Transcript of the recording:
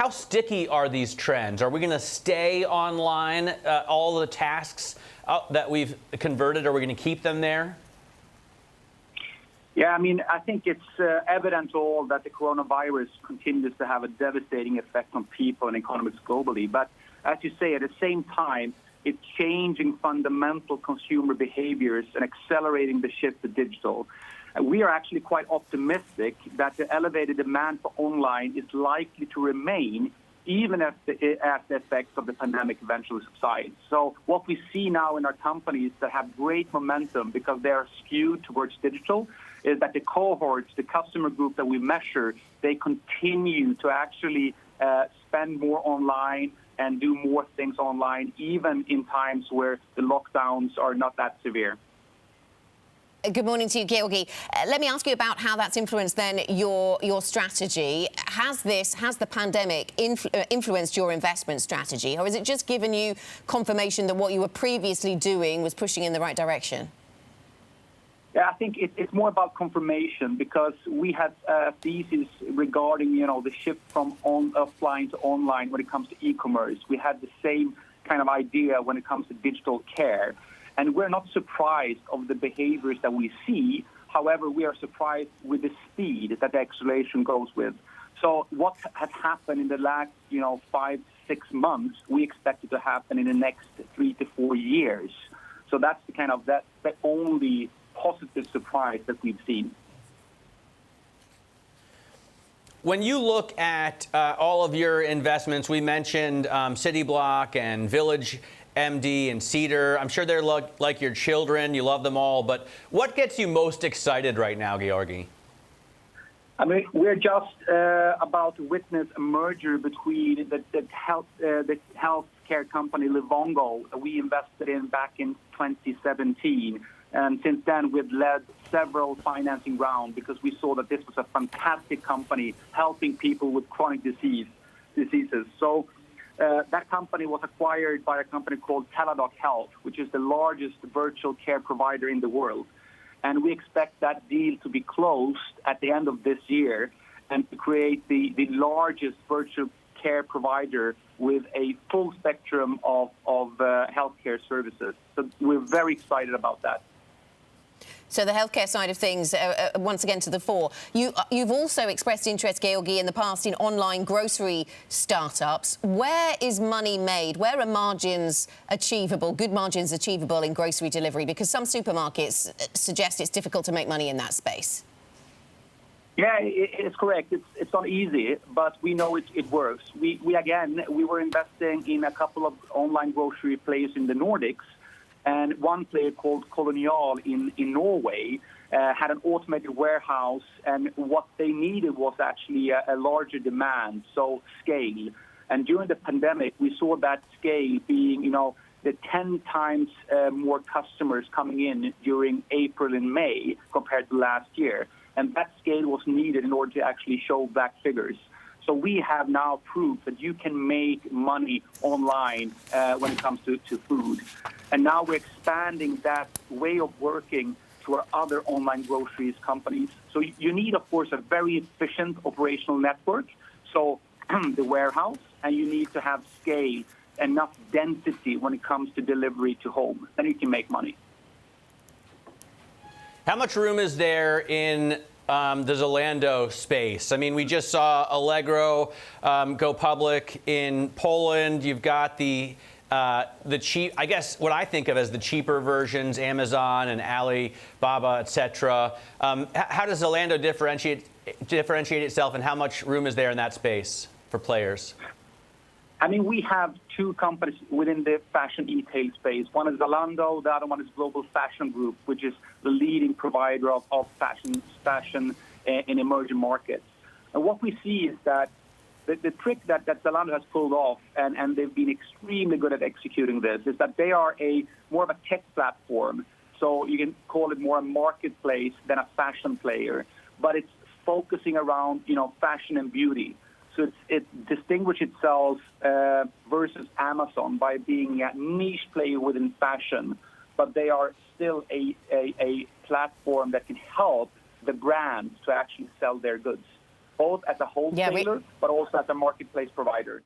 how sticky are these trends? Are we going to stay online, all the tasks that we've converted? Are we going to keep them there? Yeah, I mean, I think it's evident to all that the coronavirus continues to have a devastating effect on people and economies globally. But as you say, at the same time, it's changing fundamental consumer behaviors and accelerating the shift to digital. We are actually quite optimistic that the elevated demand for online is likely to remain even as the effects of the pandemic eventually subside. So what we see now in our companies that have great momentum because they are skewed towards digital is that the cohorts, the customer group that we measure, they continue to actually spend more online and do more things online, even in times where the lockdowns are not that severe. Good morning to you, Georgi. Let me ask you about how that's influenced then your strategy. Has the pandemic influenced your investment strategy, or has it just given you confirmation that what you were previously doing was pushing in the right direction? Yeah, I think it's more about confirmation because we had a thesis regarding, the shift from offline to online when it comes to e-commerce. We had the same kind of idea when it comes to digital care. And we're not surprised of the behaviors that we see. However, we are surprised with the speed that the acceleration goes with. So what has happened in the last, 5-6 months, we expect it to happen in the next 3 to 4 years. So that's the only positive surprise that we've seen. When you look at all of your investments, we mentioned Cityblock and Village MD and Cedar. I'm sure they're like your children. You love them all. But what gets you most excited right now, Georgi? I mean, we're just about to witness a merger between the healthcare company Livongo that we invested in back in 2017. And since then, we've led several financing rounds because we saw that this was a fantastic company helping people with chronic diseases. So that company was acquired by a company called Teladoc Health, which is the largest virtual care provider in the world. And we expect that deal to be closed at the end of this year and to create the largest virtual care provider with a full spectrum of healthcare services. So we're very excited about that. So the healthcare side of things, once again to the fore. You've also expressed interest, Georgi, in the past in online grocery startups. Where is money made? Where are margins achievable, good margins achievable in grocery delivery? Because some supermarkets suggest it's difficult to make money in that space. Yeah, it's correct. It's not easy, but we know it works. We were investing in a couple of online grocery players in the Nordics. And one player called Colonial in Norway had an automated warehouse, and what they needed was actually a larger demand, so scale. And during the pandemic, we saw that scale being, the 10 times more customers coming in during April and May compared to last year. And that scale was needed in order to actually show back figures. So we have now proof that you can make money online when it comes to food. And now we're expanding that way of working to our other online groceries companies. So you need, of course, a very efficient operational network, so the warehouse, and you need to have scale, enough density when it comes to delivery to home. Then you can make money. How much room is there in the Zalando space? I mean, we just saw Allegro go public in Poland. You've got the cheap, I guess what I think of as the cheaper versions, Amazon and Alibaba, etc. How does Zalando differentiate itself, and how much room is there in that space for players? I mean, we have two companies within the fashion e-tail space. One is Zalando, the other one is Global Fashion Group, which is the leading provider of fashion in emerging markets. And what we see is that the trick that Zalando has pulled off, and they've been extremely good at executing this, is that they are more of a tech platform. So you can call it more a marketplace than a fashion player, but it's focusing around, fashion and beauty. So it distinguishes itself versus Amazon by being a niche player within fashion, but they are still a platform that can help the brands to actually sell their goods. both as a wholesaler but also as a marketplace provider.